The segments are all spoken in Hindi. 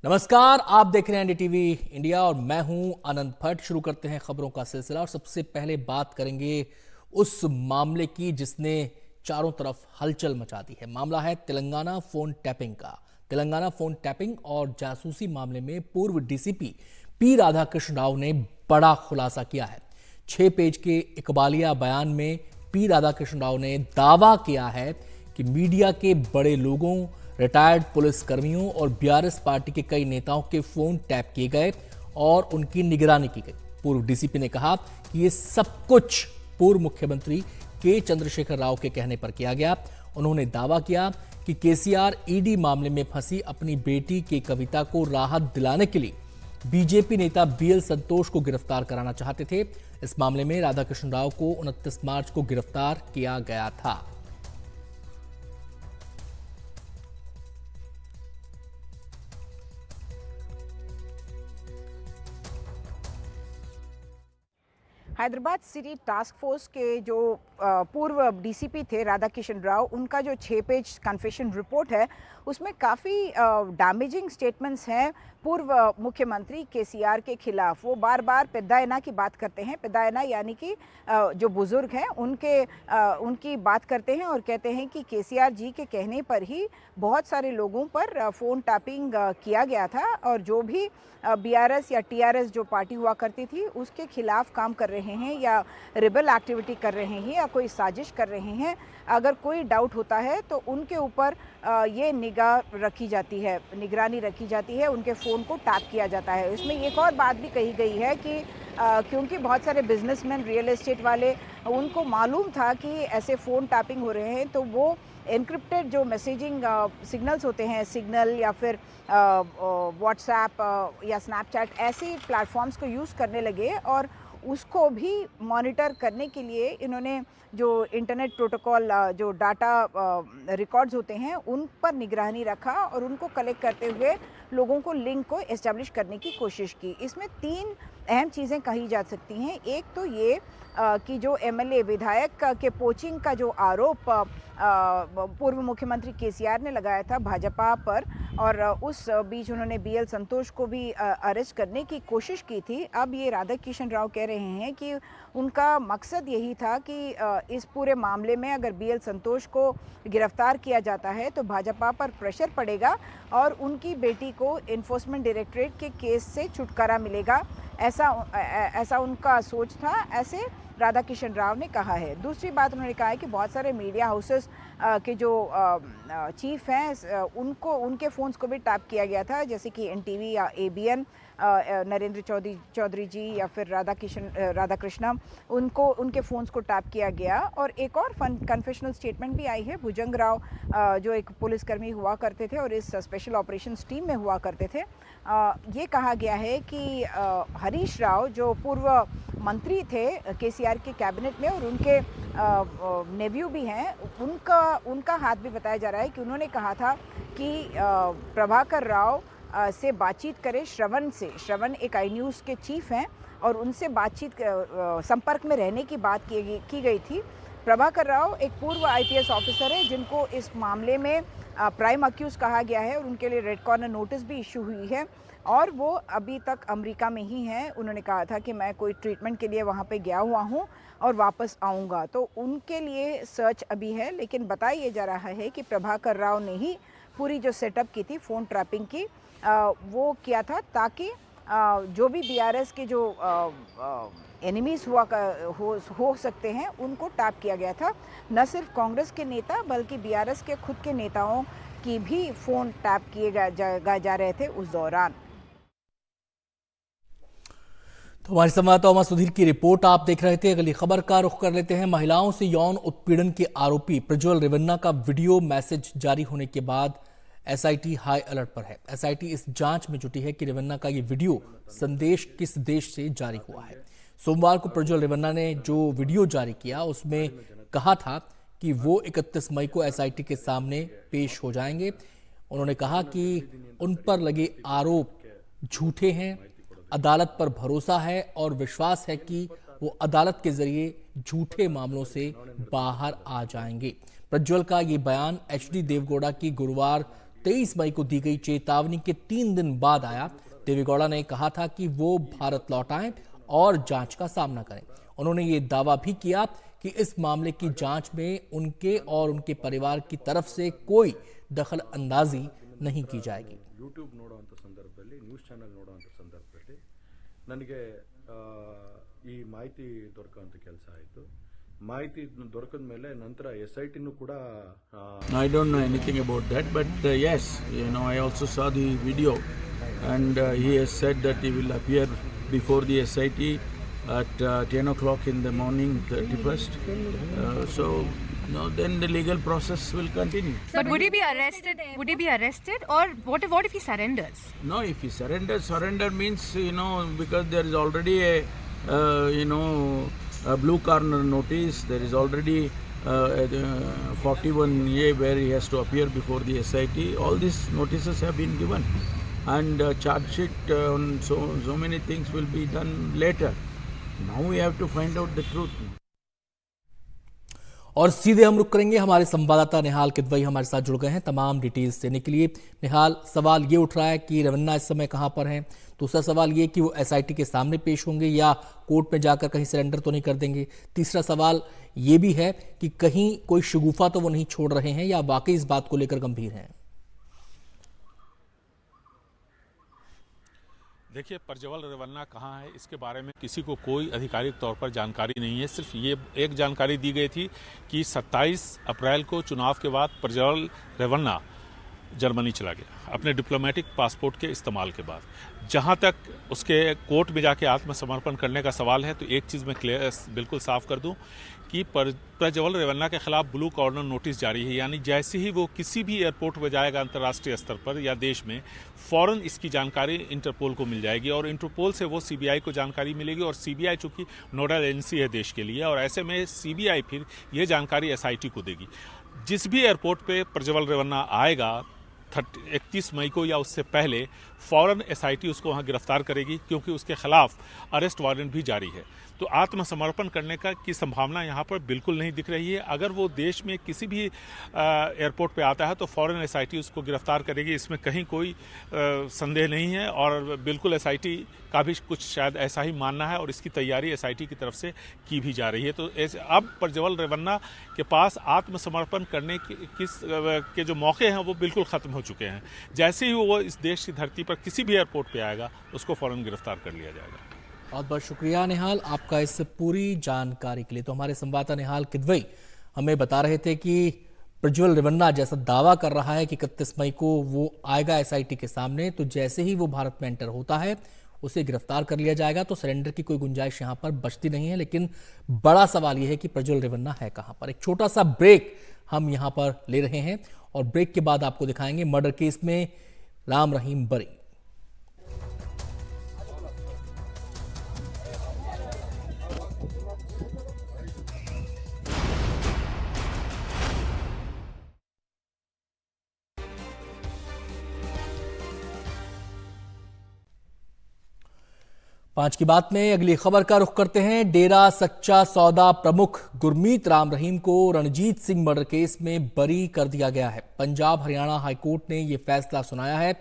नमस्कार, आप देख रहे हैं एनडीटीवी इंडिया और मैं हूं आनंद भट्ट। शुरू करते हैं खबरों का सिलसिला और सबसे पहले बात करेंगे उस मामले की जिसने चारों तरफ हलचल मचा दी है। मामला है तेलंगाना फोन टैपिंग का। तेलंगाना फोन टैपिंग और जासूसी मामले में पूर्व डीसीपी पी राधाकृष्ण राव ने बड़ा खुलासा किया है। 6 पेज के इकबालिया बयान में पी राधाकृष्ण राव ने दावा किया है कि मीडिया के बड़े लोगों, रिटायर्ड पुलिस कर्मियों और बीआरएस पार्टी के कई नेताओं के फोन टैप किए गए और उनकी निगरानी की गई। पूर्व डीसीपी ने कहा कि ये सब कुछ पूर्व मुख्यमंत्री के चंद्रशेखर राव के कहने पर किया गया। उन्होंने दावा किया कि केसीआर ईडी मामले में फंसी अपनी बेटी की कविता को राहत दिलाने के लिए बीजेपी नेता बीएल संतोष को गिरफ्तार कराना चाहते थे। इस मामले में राधाकृष्ण राव को 29 मार्च को गिरफ्तार किया गया था। हैदराबाद सिटी टास्क फोर्स के जो पूर्व डीसीपी थे राधाकिशन राव, उनका जो 6 पेज कन्फेशन रिपोर्ट है उसमें काफ़ी डैमेजिंग स्टेटमेंट्स हैं पूर्व मुख्यमंत्री केसीआर के खिलाफ। वो बार बार पेद्दायना की बात करते हैं। पेद्दायना यानी कि जो बुजुर्ग हैं उनकी बात करते हैं और कहते हैं कि केसीआर जी के कहने पर ही बहुत सारे लोगों पर फ़ोन टैपिंग किया गया था और जो भी बीआरएस या टीआरएस जो पार्टी हुआ करती थी उसके खिलाफ काम कर रहे हैं या रिबल एक्टिविटी कर रहे हैं या कोई साजिश कर रहे हैं, अगर कोई डाउट होता है तो उनके ऊपर ये निगाह रखी जाती है, निगरानी रखी जाती है, उनके फ़ोन को टैप किया जाता है। इसमें एक और बात भी कही गई है कि क्योंकि बहुत सारे बिजनेसमैन, रियल एस्टेट वाले, उनको मालूम था कि ऐसे फ़ोन टैपिंग हो रहे हैं तो वो एनक्रिप्टेड जो मैसेजिंग सिग्नल्स होते हैं, सिग्नल या फिर व्हाट्सएप या स्नैपचैट, ऐसे प्लेटफॉर्म्स को यूज़ करने लगे और उसको भी मॉनिटर करने के लिए इन्होंने जो इंटरनेट प्रोटोकॉल जो डाटा रिकॉर्ड्स होते हैं उन पर निगरानी रखा और उनको कलेक्ट करते हुए लोगों को लिंक को एस्टेब्लिश करने की कोशिश की। इसमें 3 अहम चीज़ें कही जा सकती हैं। एक तो ये कि जो एमएलए विधायक के पोचिंग का जो आरोप पूर्व मुख्यमंत्री केसीआर ने लगाया था भाजपा पर और उस बीच उन्होंने बीएल संतोष को भी अरेस्ट करने की कोशिश की थी। अब ये राधाकिशन राव कह रहे हैं कि उनका मकसद यही था कि इस पूरे मामले में अगर बीएल संतोष को गिरफ्तार किया जाता है तो भाजपा पर प्रेशर पड़ेगा और उनकी बेटी को एनफोर्समेंट डायरेक्टरेट के केस से छुटकारा मिलेगा। ऐसा उनका सोच था, ऐसे राधाकिशन राव ने कहा है। दूसरी बात उन्होंने कहा है कि बहुत सारे मीडिया हाउसेस के जो चीफ हैं उनके फ़ोन्स को भी टैप किया गया था, जैसे कि एनटीवी या एबीएन, नरेंद्र चौधरी जी या फिर राधाकृष्णा, उनके फ़ोन्स को टैप किया गया। और एक और कन्फेशनल स्टेटमेंट भी आई है। भुजंग राव जो एक पुलिसकर्मी हुआ करते थे और इस स्पेशल ऑपरेशंस टीम में हुआ करते थे, ये कहा गया है कि हरीश राव जो पूर्व मंत्री थे केसीआर के कैबिनेट में और उनके नेव्यू भी हैं, उनका हाथ भी बताया जा रहा है कि उन्होंने कहा था कि प्रभाकर राव से बातचीत करें श्रवण से। श्रवण एक आई न्यूज़ के चीफ हैं और उनसे बातचीत संपर्क में रहने की बात की गई थी। प्रभाकर राव एक पूर्व आईपीएस ऑफिसर है जिनको इस मामले में प्राइम अक्यूज कहा गया है और उनके लिए रेड कॉर्नर नोटिस भी इशू हुई है और वो अभी तक अमेरिका में ही हैं। उन्होंने कहा था कि मैं कोई ट्रीटमेंट के लिए वहाँ पे गया हुआ हूँ और वापस आऊँगा, तो उनके लिए सर्च अभी है। लेकिन बताया ये जा रहा है कि प्रभाकर राव ने ही पूरी जो सेटअप की थी फ़ोन ट्रैपिंग की, वो किया था ताकि जो भी बीआरएस के जो एनिमीज़ हो सकते हैं उनको टैप किया गया था। न सिर्फ कांग्रेस के नेता बल्कि बीआरएस के खुद के नेताओं की भी फ़ोन टैप किए जा रहे थे उस दौरान। तो हमारे संवाददाता सुधीर की रिपोर्ट आप देख रहे थे। अगली खबर का रुख कर लेते हैं। महिलाओं से यौन उत्पीड़न के आरोपी प्रज्वल रेवन्ना का वीडियो मैसेज जारी होने के बाद एसआईटी हाई अलर्ट पर है। एसआईटी इस जांच में जुटी है कि रेवन्ना का ये वीडियो संदेश किस देश से जारी हुआ है। सोमवार को प्रज्वल रेवन्ना ने जो वीडियो जारी किया उसमें कहा था कि वो 31 मई को एसआईटी के सामने पेश हो जाएंगे। उन्होंने कहा कि उन पर लगे आरोप झूठे हैं, अदालत पर भरोसा है और विश्वास है कि वो अदालत के जरिए झूठे मामलों से बाहर आ जाएंगे। प्रज्वल का ये बयान एचडी देवगौड़ा की गुरुवार 23 मई को दी गई चेतावनी के 3 दिन बाद आया। देवेगौड़ा ने कहा था कि वो भारत लौट आएं और जांच का सामना करें। उन्होंने ये दावा भी किया कि इस मामले की जांच में उनके और उनके परिवार की तरफ से कोई दखल अंदाजी नहीं की जाएगी। ಯೂಟ್ಯೂಬ್ ನೋಡುವಂಥ ಸಂದರ್ಭದಲ್ಲಿ ನ್ಯೂಸ್ ಚಾನೆಲ್ ನೋಡುವಂಥ ಸಂದರ್ಭದಲ್ಲಿ ನನಗೆ ಈ ಮಾಹಿತಿ ದೊರಕುವಂಥ ಕೆಲಸ ಆಯಿತು. ಮಾಹಿತಿ ದೊರಕಿದ ಮೇಲೆ ನಂತರ SITನೂ ಕೂಡ I don't know anything about that, but yes, I also saw the video, and he has said that he will appear before the SIT at 10 o'clock in the morning, 31st. Then the legal process will continue. But would he be arrested? Would he be arrested, or what if he surrenders? No, if he surrender means, because there is already a blue corner notice, there is already 41A where he has to appear before the SIT. All these notices have been given, and charge sheet on so many things will be done later. Now we have to find out the truth. और सीधे हम रुक करेंगे, हमारे संवाददाता निहाल किदवई हमारे साथ जुड़ गए हैं तमाम डिटेल्स देने के लिए। निहाल, सवाल ये उठ रहा है कि रवन्ना इस समय कहां पर हैं। दूसरा सवाल ये कि वो SIT के सामने पेश होंगे या कोर्ट में जाकर कहीं सरेंडर तो नहीं कर देंगे। तीसरा सवाल ये भी है कि कहीं कोई शगुफा तो वो नहीं छोड़ रहे हैं या वाकई इस बात को लेकर गंभीर हैं। देखिए, प्रज्वल रेवन्ना कहाँ है, इसके बारे में किसी को कोई आधिकारिक तौर पर जानकारी नहीं है। सिर्फ ये एक जानकारी दी गई थी कि 27 अप्रैल को चुनाव के बाद प्रज्वल रेवन्ना जर्मनी चला गया अपने डिप्लोमेटिक पासपोर्ट के इस्तेमाल के बाद। जहां तक उसके कोर्ट में जाके आत्मसमर्पण करने का सवाल है, तो एक चीज़ मैं बिल्कुल साफ कर दूं कि प्रज्वल रेवन्ना के खिलाफ ब्लू कॉर्नर नोटिस जारी है। यानी जैसे ही वो किसी भी एयरपोर्ट पर जाएगा अंतर्राष्ट्रीय स्तर पर या देश में, फौरन इसकी जानकारी इंटरपोल को मिल जाएगी और इंटरपोल से वो CBI को जानकारी मिलेगी। और CBI चूंकि नोडल एजेंसी है देश के लिए, और ऐसे में CBI फिर ये जानकारी SIT को देगी। जिस भी एयरपोर्ट पे प्रज्वल रेवन्ना आएगा 31 मई को या उससे पहले, फौरन SIT उसको वहाँ गिरफ्तार करेगी, क्योंकि उसके खिलाफ अरेस्ट वारंट भी जारी है। तो आत्मसमर्पण करने की संभावना यहाँ पर बिल्कुल नहीं दिख रही है। अगर वो देश में किसी भी एयरपोर्ट पे आता है तो फौरन SIT उसको गिरफ्तार करेगी, इसमें कहीं कोई संदेह नहीं है। और बिल्कुल SIT का भी कुछ शायद ऐसा ही मानना है और इसकी तैयारी SIT की तरफ से की भी जा रही है। तो अब प्रज्वल रेवन्ना के पास आत्मसमर्पण करने के जो मौके हैं वो बिल्कुल ख़त्म हो चुके हैं। जैसे ही वो इस देश की धरती पर किसी भी एयरपोर्ट पे आएगा, उसको फौरन गिरफ्तार कर लिया जाएगा। बहुत बहुत शुक्रिया निहाल आपका इस पूरी जानकारी के लिए। तो हमारे संवाददाता निहाल किदवई हमें बता रहे थे कि प्रज्वल रेवन्ना जैसा दावा कर रहा है कि 31 मई को वो आएगा SIT के सामने, तो जैसे ही वो भारत में एंटर होता है उसे गिरफ्तार कर लिया जाएगा। तो सरेंडर की कोई गुंजाइश यहाँ पर बचती नहीं है। लेकिन बड़ा सवाल यह है कि प्रज्वल रेवन्ना है कहाँ पर। एक छोटा सा ब्रेक हम यहाँ पर ले रहे हैं और ब्रेक के बाद आपको दिखाएंगे मर्डर केस में राम रहीम बरी। पांच की बात में अगली खबर का रुख करते हैं। डेरा सच्चा सौदा प्रमुख गुरमीत राम रहीम को रणजीत सिंह मर्डर केस में बरी कर दिया गया है। पंजाब हरियाणा हाईकोर्ट ने यह फैसला सुनाया है।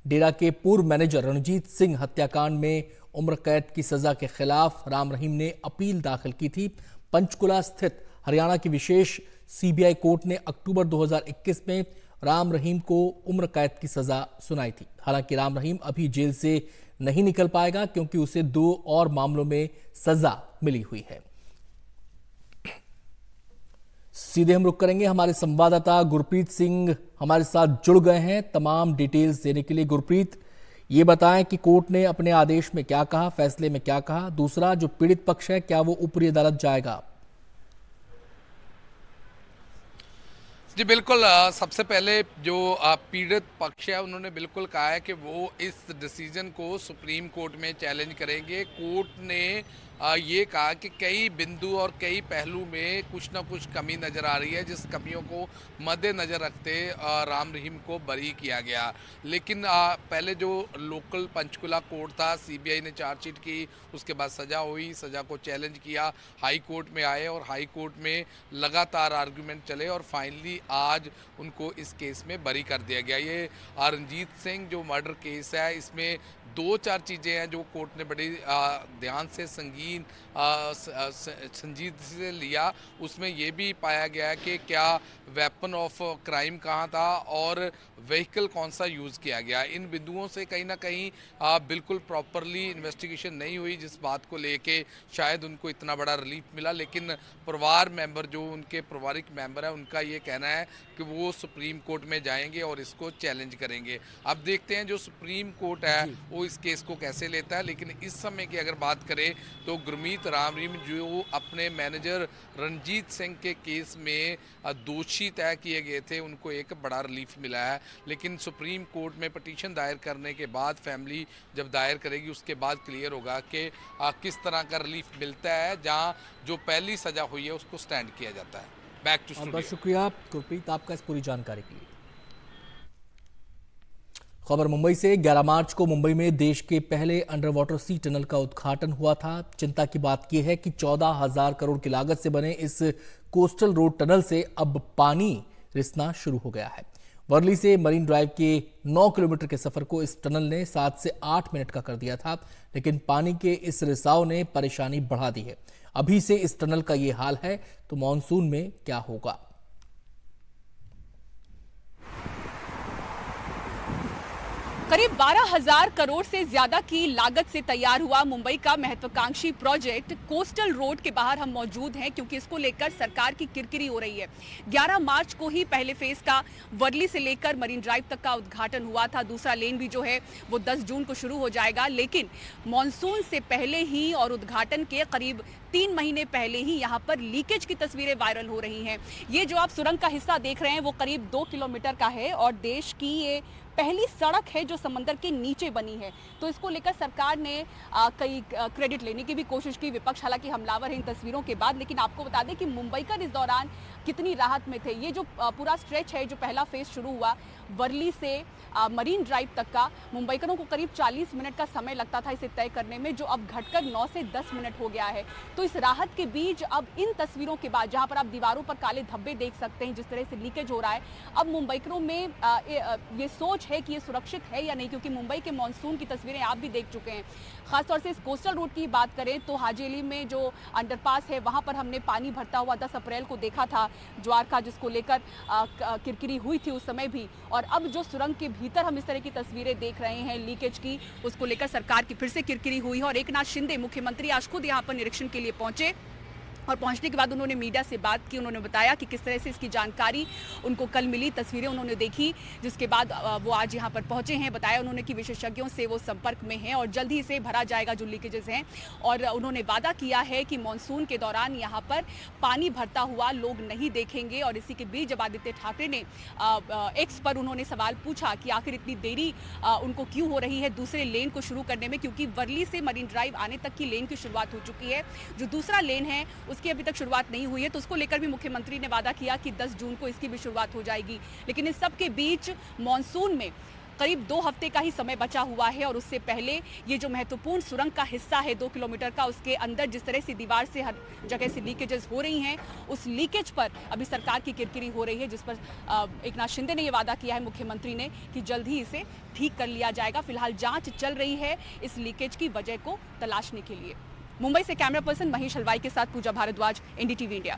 डेरा के पूर्व मैनेजर रणजीत सिंह हत्याकांड में उम्र कैद की सजा के खिलाफ राम रहीम ने अपील दाखिल की थी। पंचकुला स्थित हरियाणा की विशेष CBI कोर्ट ने अक्टूबर 2021 में राम रहीम को उम्र कैद की सजा सुनाई थी। हालांकि राम रहीम अभी जेल से नहीं निकल पाएगा, क्योंकि उसे 2 और मामलों में सजा मिली हुई है। सीधे हम रुक करेंगे, हमारे संवाददाता गुरप्रीत सिंह हमारे साथ जुड़ गए हैं तमाम डिटेल्स देने के लिए। गुरप्रीत, ये बताएं कि कोर्ट ने अपने आदेश में क्या कहा, फैसले में क्या कहा। दूसरा, जो पीड़ित पक्ष है, क्या वो ऊपरी अदालत जाएगा? जी बिल्कुल, सबसे पहले जो पीड़ित पक्ष है उन्होंने बिल्कुल कहा है कि वो इस डिसीजन को सुप्रीम कोर्ट में चैलेंज करेंगे। कोर्ट ने ये कहा कि कई बिंदु और कई पहलू में कुछ ना कुछ कमी नज़र आ रही है, जिस कमियों को मद्देनज़र रखते राम रहीम को बरी किया गया। लेकिन पहले जो लोकल पंचकुला कोर्ट था, सीबीआई ने चार्जशीट की, उसके बाद सज़ा हुई, सज़ा को चैलेंज किया, हाई कोर्ट में आए और हाई कोर्ट में लगातार आर्गूमेंट चले और फाइनली आज उनको इस केस में बरी कर दिया गया। ये रणजीत सिंह जो मर्डर केस है, इसमें 2-4 चीज़ें हैं जो कोर्ट ने बड़ी ध्यान से संजीदगी से लिया। उसमें ये भी पाया गया है कि क्या वेपन ऑफ क्राइम कहाँ था और व्हीकल कौन सा यूज़ किया गया। इन बिंदुओं से कहीं ना कहीं बिल्कुल प्रॉपरली इन्वेस्टिगेशन नहीं हुई, जिस बात को लेके शायद उनको इतना बड़ा रिलीफ मिला। लेकिन परिवार मेंबर जो उनके पारिवारिक मेंबर है, उनका ये कहना है कि वो सुप्रीम कोर्ट में जाएंगे और इसको चैलेंज करेंगे। अब देखते हैं जो सुप्रीम कोर्ट है वो इस केस को कैसे लेता है। लेकिन इस समय की अगर बात करें तो गुरमीत राम रहीम जो अपने मैनेजर रणजीत सिंह के केस में दोषी तय किए गए थे, उनको एक बड़ा रिलीफ मिला है। लेकिन सुप्रीम कोर्ट में पिटीशन दायर करने के बाद फैमिली जब दायर करेगी उसके बाद क्लियर होगा कि किस तरह का रिलीफ मिलता है, जहाँ जो पहली सजा हुई है उसको स्टैंड किया जाता है। Back to studio. बहुत शुक्रिया गुरप्रीत आपका इस पूरी जानकारी के लिए। खबर मुंबई से। 11 मार्च को मुंबई में देश के पहले अंडर वाटर सी टनल का उद्घाटन हुआ था। चिंता की बात यह है कि 14,000 करोड़ की लागत से बने इस कोस्टल रोड टनल से अब पानी रिसना शुरू हो गया है। वर्ली से मरीन ड्राइव के 9 किलोमीटर के सफर को इस टनल ने 7 से 8 मिनट का कर दिया था, लेकिन पानी के इस रिसाव ने परेशानी बढ़ा दी है। अभी से इस टनल का ये हाल है तो मॉनसून में क्या होगा। करीब 12,000 करोड़ से ज्यादा की लागत से तैयार हुआ मुंबई का महत्वाकांक्षी प्रोजेक्ट कोस्टल रोड के बाहर हम मौजूद हैं, क्योंकि इसको लेकर सरकार की किरकिरी हो रही है। 11 मार्च को ही पहले फेज का वर्ली से लेकर मरीन ड्राइव तक का उद्घाटन हुआ था। दूसरा लेन भी जो है वो 10 जून को शुरू हो जाएगा, लेकिन मॉनसून से पहले ही और उद्घाटन के करीब 3 महीने पहले ही यहाँ पर लीकेज की तस्वीरें वायरल हो रही हैं। ये जो आप सुरंग का हिस्सा देख रहे हैं वो करीब 2 किलोमीटर का है और देश की ये पहली सड़क है जो समंदर के नीचे बनी है। तो इसको लेकर सरकार ने कई क्रेडिट लेने की भी कोशिश की। विपक्ष हालांकि हमलावर है इन तस्वीरों के बाद, लेकिन आपको बता दें कि मुंबईकर इस दौरान कितनी राहत में थे। ये जो पूरा स्ट्रेच है, जो पहला फेज शुरू हुआ वर्ली से मरीन ड्राइव तक का, मुंबईकरों को करीब 40 मिनट का समय लगता था इसे तय करने में, जो अब घटकर 9 से 10 मिनट हो गया है। तो इस राहत के बीच अब इन तस्वीरों के बाद, जहां पर आप दीवारों पर काले धब्बे देख सकते हैं जिस तरह से लीकेज हो रहा है, अब मुंबईकरों में ये सोच है कि ये सुरक्षित है या नहीं, क्योंकि मुंबई के मॉनसून की तस्वीरें आप भी देख चुके हैं। खासतौर से इस कोस्टल रोड की बात करें तो हाजी अली में जो अंडरपास है वहां पर हमने पानी भरता हुआ 10 अप्रैल को देखा था, ज्वार का, जिसको लेकर किरकिरी हुई थी उस समय भी। और अब जो सुरंग के भीतर हम इस तरह की तस्वीरें देख रहे हैं लीकेज की, उसको लेकर सरकार की फिर से किरकिरी हुई है। और एकनाथ शिंदे मुख्यमंत्री आज खुद यहाँ पर निरीक्षण के लिए पहुंचे और पहुंचने के बाद उन्होंने मीडिया से बात की। उन्होंने बताया कि किस तरह से इसकी जानकारी उनको कल मिली, तस्वीरें उन्होंने देखी, जिसके बाद वो आज यहाँ पर पहुंचे हैं। बताया उन्होंने कि विशेषज्ञों से वो संपर्क में हैं और जल्द ही इसे भरा जाएगा जो लीकेजेस हैं। और उन्होंने वादा किया है कि मानसून के दौरान यहाँ पर पानी भरता हुआ लोग नहीं देखेंगे। और इसी के बीच जब आदित्य ठाकरे ने एक्स पर उन्होंने सवाल पूछा कि आखिर इतनी देरी उनको क्यों हो रही है दूसरे लेन को शुरू करने में, क्योंकि वर्ली से मरीन ड्राइव आने तक की लेन की शुरुआत हो चुकी है, जो दूसरा लेन है उसकी अभी तक शुरुआत नहीं हुई है। तो उसको लेकर भी मुख्यमंत्री ने वादा किया कि 10 जून को इसकी भी शुरुआत हो जाएगी। लेकिन इस सब के बीच मॉनसून में करीब 2 हफ्ते का ही समय बचा हुआ है और उससे पहले ये जो महत्वपूर्ण सुरंग का हिस्सा है 2 किलोमीटर का, उसके अंदर जिस तरह से दीवार से हर जगह से लीकेजेस हो रही हैं, उस लीकेज पर अभी सरकार की किरकिरी हो रही है, जिस पर एकनाथ शिंदे ने ये वादा किया है मुख्यमंत्री ने कि जल्द ही इसे ठीक कर लिया जाएगा। फिलहाल जांच चल रही है इस लीकेज की वजह को तलाशने के लिए। मुंबई से कैमरा पर्सन महेश हलवाई के साथ पूजा भारद्वाज, एनडीटीवी इंडिया।